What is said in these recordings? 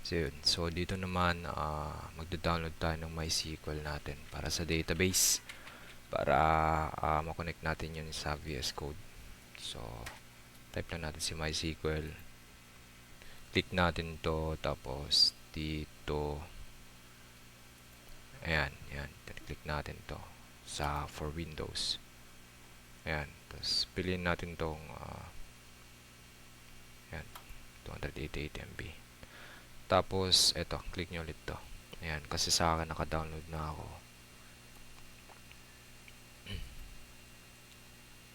So, yun. So, dito naman, magda-download tayo ng MySQL natin para sa database. Para makonect natin yun sa VS Code. So, type lang natin si MySQL. Click natin to tapos dito. Ayan, yan. Click natin to sa for Windows. Ayan. Tapos, piliin natin tong ayan, 288 MB. Tapos, eto, click nyo ulit to. Ayan, kasi sa akin naka-download na ako.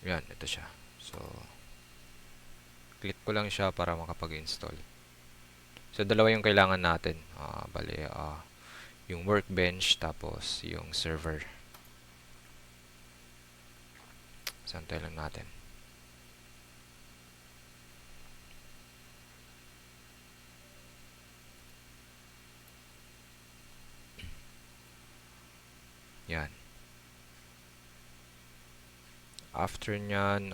Ayan, ito siya. So, click ko lang siya para makapag-install. So, dalawa yung kailangan natin. Bali, yung workbench, tapos yung server. Santay lang natin. Yan. After nyan,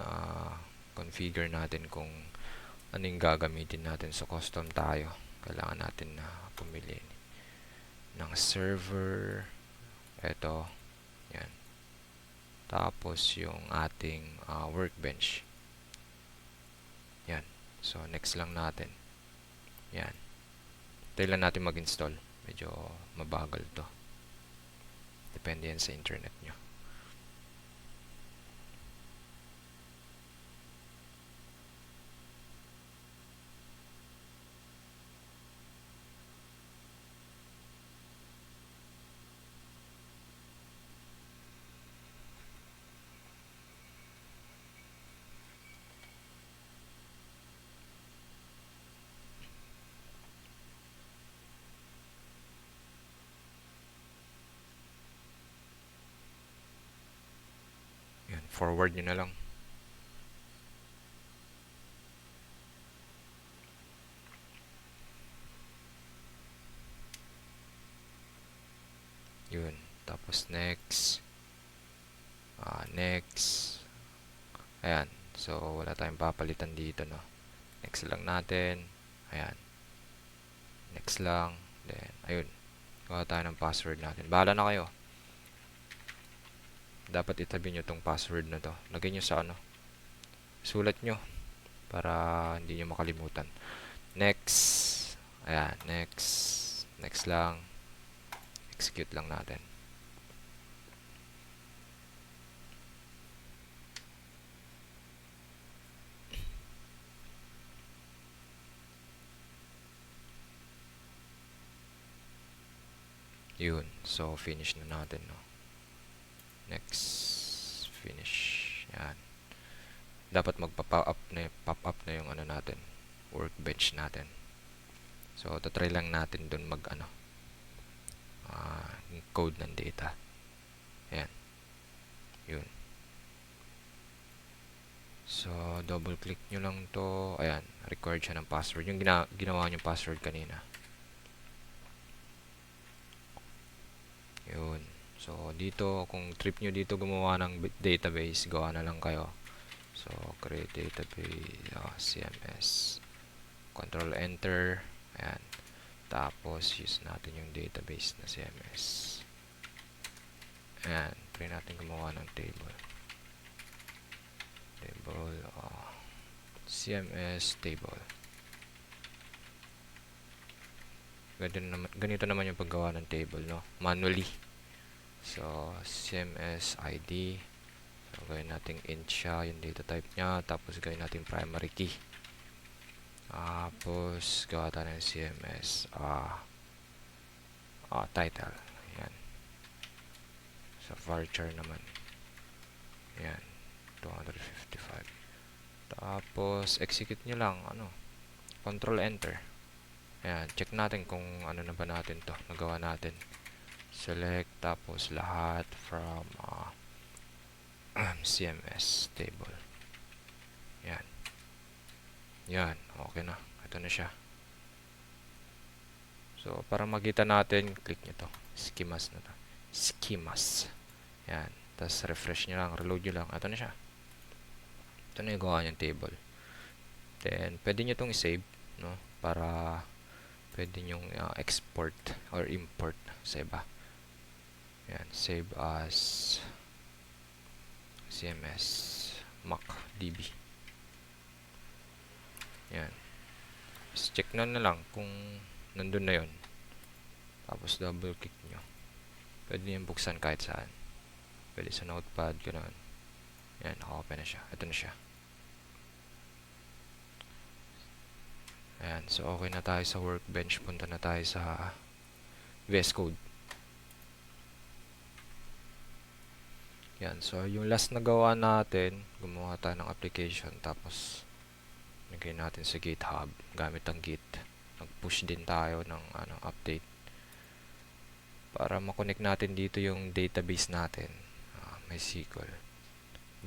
configure natin kung anong gagamitin natin. So, custom tayo. Kailangan natin na pumili ng server. Ito. Yan. Tapos, yung ating workbench. Yan. So, next lang natin. Yan. Tayo lang natin mag-install. Medyo mabagal to. Depende yan sa internet nyo. Yan. Forward nyo na lang. Yun. Tapos next. Next. Ayan. So, wala tayong papalitan dito, no? Next lang natin. Ayan. Next lang. Then, ayun. Gawa tayo ng password natin. Bahala na kayo. Dapat itabi nyo tong password na to. Lagay nyo sa ano. Sulat nyo. Para hindi nyo makalimutan. Next. Ayan. Next. Next lang. Execute lang natin. Yun. So, finish na natin, no? Next. Finish. Yan. Dapat magpa-pop up na yung ano natin. Workbench natin. So, tatry lang natin dun mag ano. Code ng data. Ayan. Yun. So, double click nyo lang to. Ayan. Required siya ng password. Yung ginawa nyo password kanina. Yun. So, dito, kung trip nyo dito gumawa ng database, gawa na lang kayo. So, create database, CMS. Control Enter. Ayan. Tapos, use natin yung database na CMS. Ayan. Try natin gumawa ng table. CMS table. Ganito naman yung paggawa ng table, no? Manually. So, CMS ID. So, gawin natin int siya, yung data type niya. Tapos, gawin natin primary key. Tapos, gawa tayo ng CMS title. Ayan. Sa varchar naman. Ayan. 255. Tapos, execute nyo lang. Control Enter. Ayan. Check natin kung ano na ba natin to. Nagawa natin. Select. Tapos, lahat from CMS table. Ayan. Yan. Okay na. Ito na siya. So, para makita natin, click nyo to. Schemas na to. Schemas. Yan. Tapos, refresh nyo lang. Reload nyo lang. Ito na siya. Ito na yung gawa yung table. Then, pwede nyo itong i-save, no? Para pwede nyong export or import sa iba. Yan, save as CMS MacDB. Yan. Just check na lang kung nandun na yon. Tapos double click nyo. Pwede nyo buksan kahit saan. Pwede sa notepad, ganoon. Yan, naka-open na siya. Ito na siya. Ayan, so okay na tayo sa workbench. Punta na tayo sa VS Code. Yan, so yung last na gawa natin, gumawa tayo ng application. Tapos, nagay natin sa GitHub gamit ang Git. Nag-push din tayo ng update. Para makonect natin dito yung database natin. MySQL.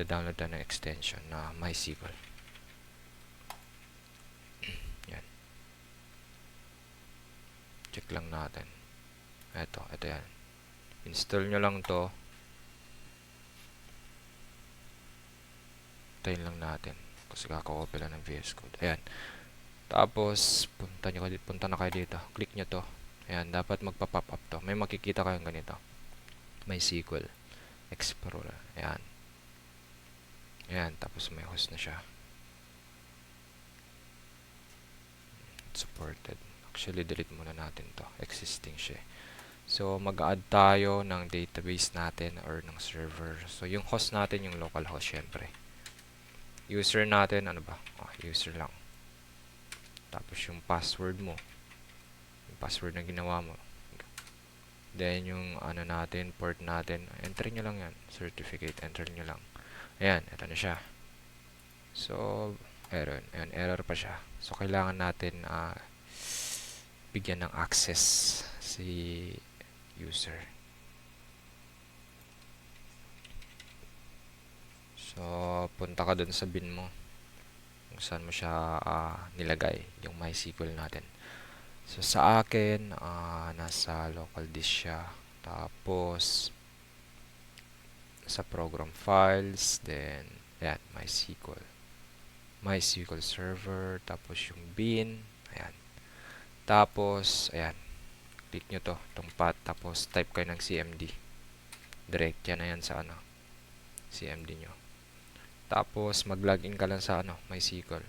Da-download na ng extension na MySQL. Check lang natin. Ito yan. Install nyo lang to. Tayin lang natin. Kasi kaka-copy lang ng VS Code. Ayan. Tapos, punta na kayo dito. Click nyo to. Ayan. Dapat magpa-pop up to. May makikita kayong ganito. MySQL Explorer. Ayan. Ayan. Tapos may host na siya. Supported. Actually, delete muna natin to. Existing siya. So, mag-add tayo ng database natin or ng server. So, yung host natin, yung local host, syempre. User natin, ano ba? User lang. Tapos, yung password mo. Yung password na ginawa mo. Then, yung natin, port natin. Enter nyo lang yan. Certificate, enter nyo lang. Ayan, ito na siya. So, error pa siya. So, kailangan natin bigyan ng access si user. So, punta ka dun sa bin mo kung saan mo siya nilagay yung MySQL natin. So, sa akin nasa local disk siya. Tapos sa program files, then ayan, MySQL server, tapos yung bin, ayan. Tapos, ayan, click nyo to, itong path, tapos type kayo ng CMD. Direct yan na yan sa CMD nyo. Tapos, mag-login ka lang sa MySQL.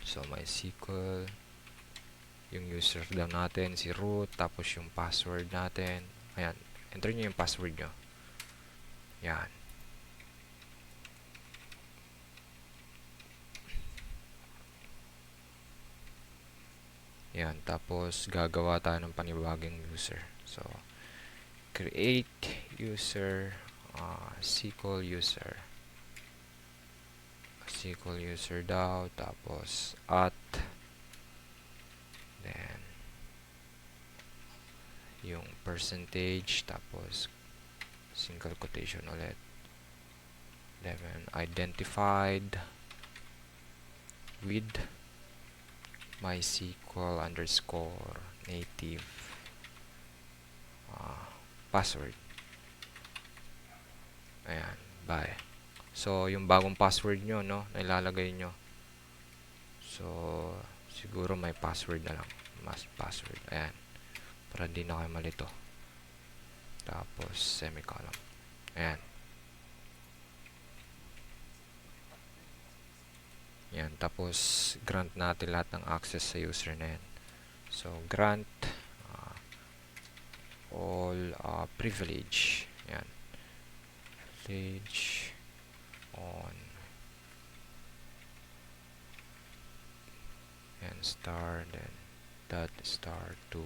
So, MySQL, yung user lang natin, si root, tapos yung password natin. Ayan, enter nyo yung password nyo. Yan. Yan, tapos gagawa tayo ng panibagong user. So, create user, SQL user daw, tapos then yung percentage, tapos single quotation ulit, then identified with MySQL underscore native password. Ayan, bye. So, yung bagong password nyo, no, na ilalagay nyo. So, siguro may password na lang. Password. Ayan. Para hindi na kayo malito. Tapos, semicolon. Ayan. Yan. Tapos, grant natin lahat ng access sa user na yan. So, grant all privilege. Yan. Privilege on and star, then dot star 2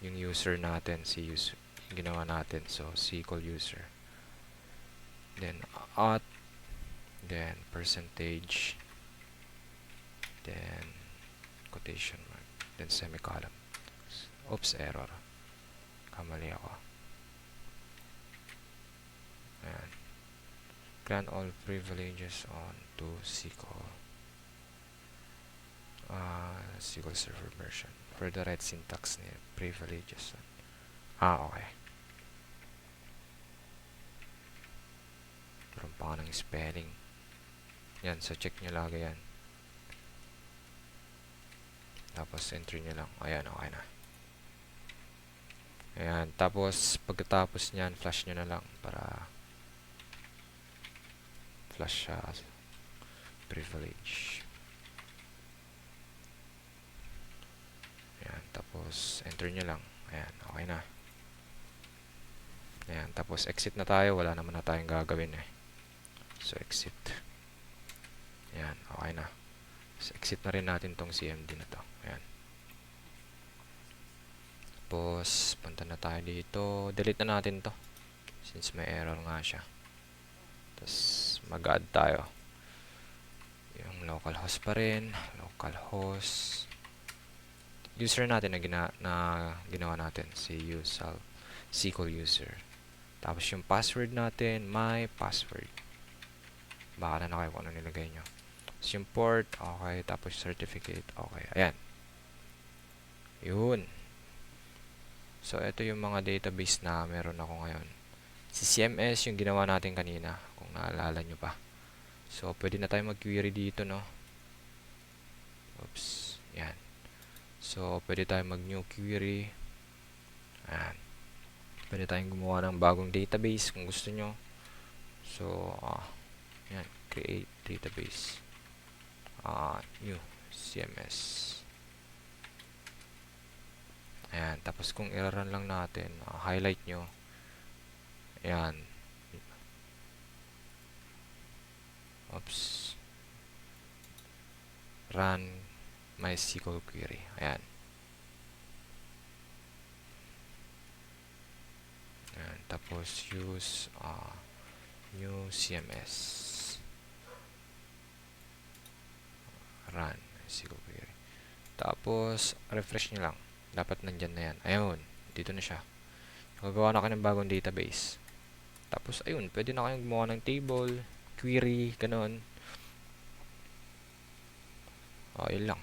yung user natin, si user ginawa natin. So, SQL user, then then percentage, then quotation mark, then semicolon. Oops, error, kamali ako. Ayan. Grant all privileges on to SQL SQL Server version for the right syntax ni privileges. Okay. Meron pa ng spelling. Yan, so check nyo lagi yan. Tapos entry nyo lang. Ayan, okay na. Ayan, tapos pagkatapos nyan, flash nyo na lang para flash siya privilege. Ayan, tapos enter nyo lang. Ayan, okay na. Ayan, tapos exit na tayo. Wala naman na tayong gagawin eh. So, exit. Ayan, okay na. So, exit na rin natin tong CMD na to. Ayan. Tapos, punta na tayo dito. Delete na natin to. Since may error nga siya. Tapos, mag-add tayo. Yung localhost pa rin. Localhost. User natin na ginawa natin. Si SQL user. Tapos, yung password natin, my password. Baka na kayo kung ano nilagay nyo. Tapos, yung port, okay. Tapos, certificate, okay. Ayan. Yun. So, ito yung mga database na meron ako ngayon. Si CMS yung ginawa natin kanina, kung naalala nyo pa. So, pwede na tayo mag-query dito, no? Oops. Yan. So, pwede tayo mag-new query. Ayan. Pwede tayong gumawa ng bagong database kung gusto nyo. So, yan. Create database. New CMS. Ayan. Tapos, kung i-run lang natin, highlight nyo. Ayan. Oops. Run MySQL query. Ayan. Ayan. Tapos, use new CMS. Run MySQL query. Tapos, refresh nyo lang. Dapat nandyan na yan. Ayun. Dito na siya. Gagawa na kayo ng bagong database. Tapos, ayun. Pwede na kayong gumawa ng table, query, ganun. Yun lang.